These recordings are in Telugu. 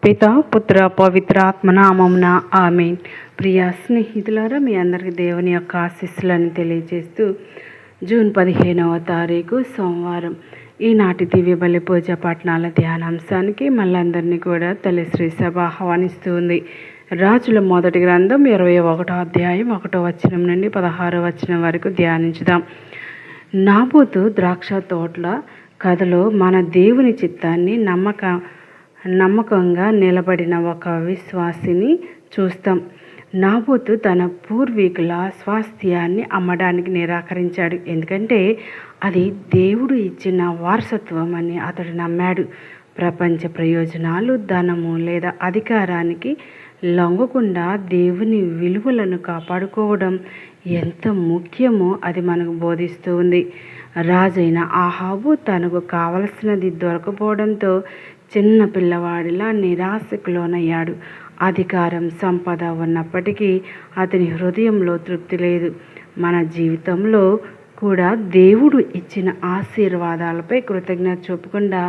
పిత పుత్ర పవిత్రాత్మ నామమున ఆమేన్. ప్రియ స్నేహితులారా, మీ అందరికీ దేవుని యొక్క ఆశీస్సులను తెలియజేస్తూ జూన్ 15వ తారీఖు సోమవారం ఈనాటి దివ్య బలి పూజ పట్టణాల ధ్యానాంశానికి మళ్ళందరినీ కూడా తల్లి శ్రీ సభ ఆహ్వానిస్తూ ఉంది. రాజుల మొదటి గ్రంథం 21వ అధ్యాయం 1వ వచనం నుండి 16వ వచనం వరకు ధ్యానించుదాం. నాబోతు ద్రాక్ష తోటల కథలో మన దేవుని చిత్తాన్ని నమ్మకంగా నిలబడిన ఒక విశ్వాసిని చూస్తాం. నాబోతు తన పూర్వీకుల స్వాస్థ్యాన్ని అమ్మడానికి నిరాకరించాడు. ఎందుకంటే అది దేవుడు ఇచ్చిన వారసత్వం అని అతడు నమ్మాడు. ప్రపంచ ప్రయోజనాలు, ధనము లేదా అధికారానికి లొంగకుండా దేవుని విలువలను కాపాడుకోవడం ఎంత ముఖ్యమో అది మనకు బోధిస్తూ ఉంది. రాజైన ఆహాబు తనకు కావలసినది దొరకపోవడంతో చిన్న పిల్లవాడిలా నిరాశకు లోనయ్యాడు. అధికారం, సంపద ఉన్నప్పటికీ అతని హృదయంలో తృప్తి లేదు. మన జీవితంలో కూడా దేవుడు ఇచ్చిన ఆశీర్వాదాలపై కృతజ్ఞత చూపకుండా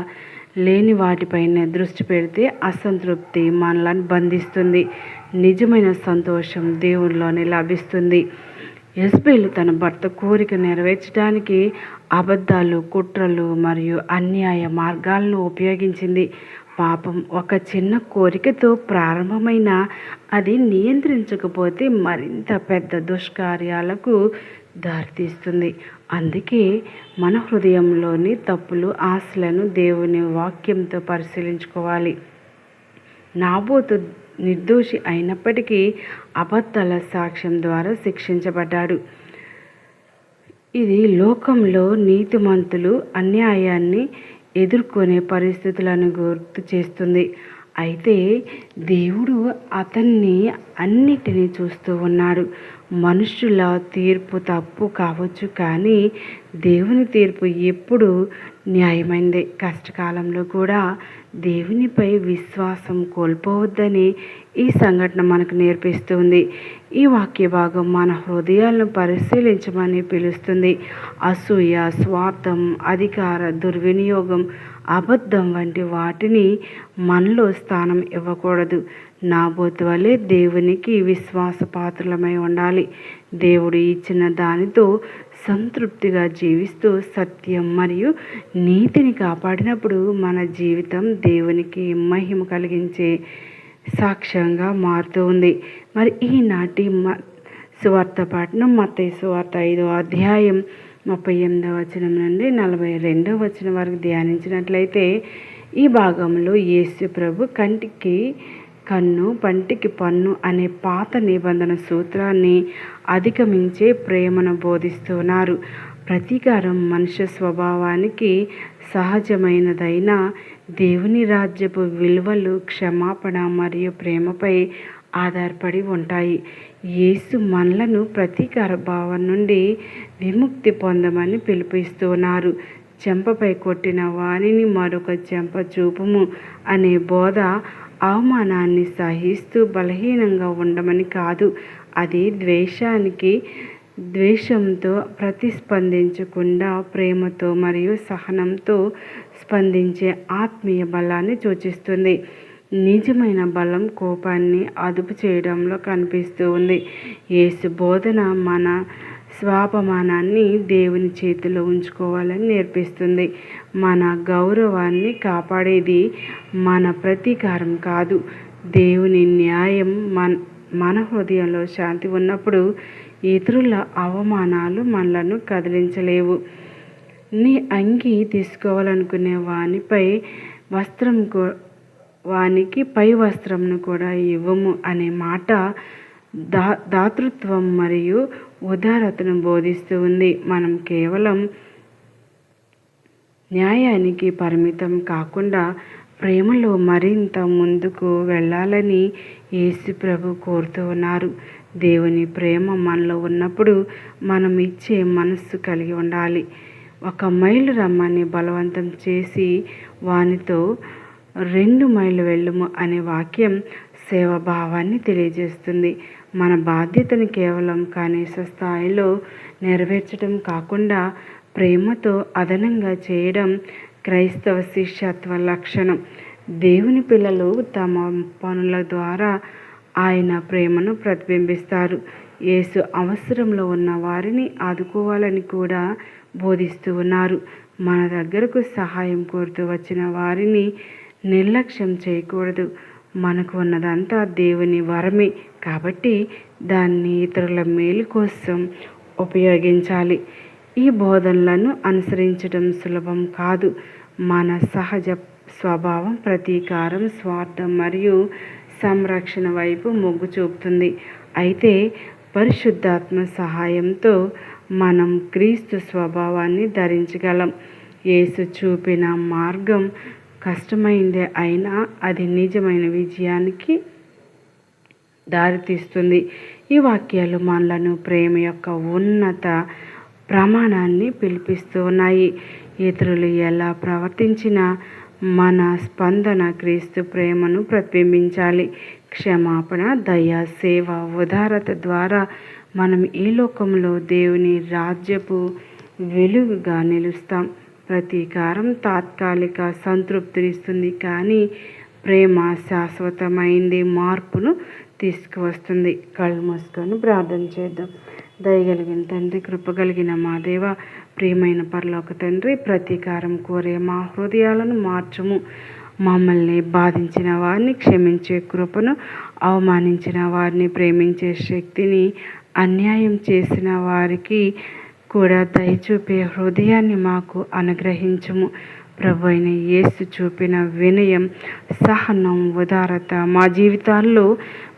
లేని వాటిపైనే దృష్టి పెడితే అసంతృప్తి మనలను బంధిస్తుంది. నిజమైన సంతోషం దేవునిలోనే లభిస్తుంది. యెజబెలు తన భర్త కోరిక నెరవేర్చడానికి అబద్ధాలు, కుట్రలు మరియు అన్యాయ మార్గాలను ఉపయోగించింది. పాపం ఒక చిన్న కోరికతో ప్రారంభమైన అది నియంత్రించకపోతే మరింత పెద్ద దుష్కార్యాలకు దారితీస్తుంది. అందుకే మన హృదయంలోని తప్పులు, ఆశలను దేవుని వాక్యంతో పరిశీలించుకోవాలి. నాబోతు నిర్దోషి అయినప్పటికీ అబద్ధాల సాక్ష్యం ద్వారా శిక్షించబడ్డాడు. ఇది లోకంలో నీతిమంతులు అన్యాయాన్ని ఎదుర్కొనే పరిస్థితులను గుర్తు చేస్తుంది. అయితే దేవుడు అతన్ని అన్నిటినీ చూస్తూ ఉన్నాడు. మనుషుల తీర్పు తప్పు కావచ్చు, కానీ దేవుని తీర్పు ఎప్పుడు న్యాయమైందే. కష్టకాలంలో కూడా దేవునిపై విశ్వాసం కోల్పోవద్దని ఈ సంఘటన మనకు నేర్పిస్తుంది. ఈ వాక్య భాగం మన హృదయాలను పరిశీలించమని పిలుస్తుంది. అసూయ, స్వార్థం, అధికార దుర్వినియోగం, అబద్ధం వంటి వాటిని మనలో స్థానం ఇవ్వకూడదు. నాబోతు వలె దేవునికి విశ్వాసపాత్రులమై ఉండాలి. దేవుడు ఇచ్చిన దానితో సంతృప్తిగా జీవిస్తూ సత్యం మరియు నీతిని కాపాడినప్పుడు మన జీవితం దేవునికి మహిమ కలిగించే సాక్ష్యంగా మారుతూ ఉంది. మరి ఈనాటి సువార్త పఠనం మత్తయి సువార్త 5వ అధ్యాయం 38వ వచనం నుండి 42వ వచనం వరకు ధ్యానించినట్లయితే ఈ భాగంలో యేసు ప్రభు కంటికి కన్ను, పంటికి పన్ను అనే పాత నిబంధన సూత్రాన్ని అధిగమించే ప్రేమను బోధిస్తున్నారు. ప్రతీకారం మనుష్య స్వభావానికి సహజమైనదైన దేవుని రాజ్యపు విలువలు క్షమాపణ మరియు ప్రేమపై ఆధారపడి ఉంటాయి. యేసు మనలను ప్రతీకార భావం నుండి విముక్తి పొందమని పిలుపుస్తున్నారు. చెంపపై కొట్టిన వానిని మరొక చెంప చూపుము అనే బోధ అవమానాన్ని సహిస్తూ బలహీనంగా ఉండమని కాదు. అది ద్వేషంతో ప్రతిస్పందించకుండా ప్రేమతో మరియు సహనంతో స్పందించే ఆత్మీయ బలాన్ని సూచిస్తుంది. నిజమైన బలం కోపాన్ని అదుపు చేయడంలో కనిపిస్తూ ఉంది. యేసు బోధన మన స్వాభిమానాన్ని దేవుని చేతిలో ఉంచుకోవాలని నేర్పిస్తుంది. మన గౌరవాన్ని కాపాడేది మన ప్రతీకారం కాదు, దేవుని న్యాయం. మన హృదయంలో శాంతి ఉన్నప్పుడు ఇతరుల అవమానాలు మనలను కదిలించలేవు. నీ అంగి తీసుకోవాలనుకునే వానికి పై వస్త్రంను కూడా ఇవ్వము అనే మాట దాతృత్వం మరియు ఉదారతను బోధిస్తూ ఉంది. మనం కేవలం న్యాయానికి పరిమితం కాకుండా ప్రేమలో మరింత ముందుకు వెళ్ళాలని యేసు ప్రభు కోరుతూ ఉన్నారు. దేవుని ప్రేమ మనలో ఉన్నప్పుడు మనం ఇచ్చే మనస్సు కలిగి ఉండాలి. 1 మైలు రమ్మని బలవంతం చేసి వానితో 2 మైళ్ళు వెళ్ళుము అనే వాక్యం సేవాభావాన్ని తెలియజేస్తుంది. మన బాధ్యతను కేవలం కనీస స్థాయిలో నెరవేర్చడం కాకుండా ప్రేమతో అదనంగా చేయడం క్రైస్తవ శిష్యత్వ లక్షణం. దేవుని పిల్లలు తమ పనుల ద్వారా ఆయన ప్రేమను ప్రతిబింబిస్తారు. యేసు అవసరంలో ఉన్న వారిని ఆదుకోవాలని కూడా బోధిస్తూ ఉన్నారు. మన దగ్గరకు సహాయం కోరుతూ వచ్చిన వారిని నిర్లక్ష్యం చేయకూడదు. మనకు ఉన్నదంతా దేవుని వరమే కాబట్టి దాన్ని ఇతరుల మేలు కోసం ఉపయోగించాలి. ఈ బోధనలను అనుసరించడం సులభం కాదు. మన సహజ స్వభావం ప్రతీకారం, స్వార్థం మరియు సంరక్షణ వైపు మొగ్గు చూపుతుంది. అయితే పరిశుద్ధాత్మ సహాయంతో మనం క్రీస్తు స్వభావాన్ని ధరించగలం. యేసు చూపిన మార్గం కష్టమైందే అయినా అది నిజమైన విజయానికి దారితీస్తుంది. ఈ వాక్యాలు మనలను ప్రేమ యొక్క ఉన్నత ప్రమాణాన్ని పిలిపిస్తూ ఉన్నాయి. ఇతరులు ఎలా ప్రవర్తించినా మన స్పందన క్రీస్తు ప్రేమను ప్రతిబింబించాలి. క్షమాపణ, దయ, సేవ, ఉదారత ద్వారా మనం ఈ లోకంలో దేవుని రాజ్యపు వెలుగుగా నిలుస్తాం. ప్రతీకారం తాత్కాలిక సంతృప్తినిస్తుంది, కానీ ప్రేమ శాశ్వతమైంది, మార్పును తీసుకువస్తుంది. కళ్ళు మూసుకొని ప్రార్థన చేద్దాం. దయగలిగిన తండ్రి, కృపగలిగిన మా దేవ, ప్రియమైన పరలోక తండ్రి, ప్రతీకారం కోరే మా హృదయాలను మార్చుము. మమ్మల్ని బాధించిన వారిని క్షమించే కృపను, అవమానించిన వారిని ప్రేమించే శక్తిని, అన్యాయం చేసిన వారికి కూడా దయచూపే హృదయాన్ని మాకు అనుగ్రహించుము. ప్రభు అయిన యేసు చూపిన వినయం, సహనం, ఉదారత మా జీవితాల్లో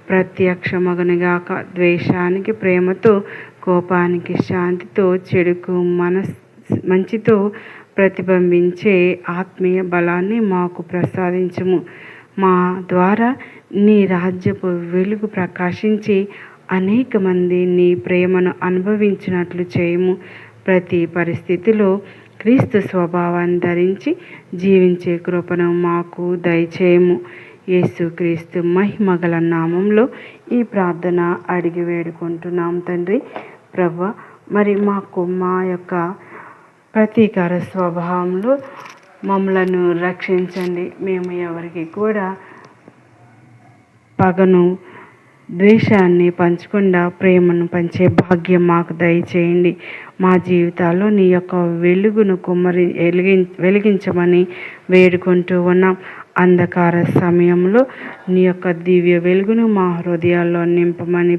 ప్రత్యక్షమగునుగాక. ద్వేషానికి ప్రేమతో, కోపానికి శాంతితో, చెడుకు మంచితో ప్రతిబింబించే ఆత్మీయ బలాన్ని మాకు ప్రసాదించుము. మా ద్వారా నీ రాజ్యపు వెలుగు ప్రకాశించి అనేక మంది నీ ప్రేమను అనుభవించినట్లు చేయము. ప్రతి పరిస్థితిలో క్రీస్తు స్వభావాన్ని ధరించి జీవించే కృపను మాకు దయచేయము. యేసుక్రీస్తు మహిమగల నామంలో ఈ ప్రార్థన అడిగి వేడుకుంటున్నాం తండ్రి. ప్రభువా, మరి మాకు మా యొక్క ప్రతీకార స్వభావంలో మమ్మలను రక్షించండి. మేము ఎవరికి కూడా పగను, ద్వేషాన్ని పంచకుండా ప్రేమను పంచే భాగ్యం మాకు దయచేయండి. మా జీవితాల్లో నీ యొక్క వెలుగును వెలిగించమని వేడుకుంటూ ఉన్నాం. అంధకార సమయంలో నీ యొక్క దివ్య వెలుగును మా హృదయాల్లో నింపమని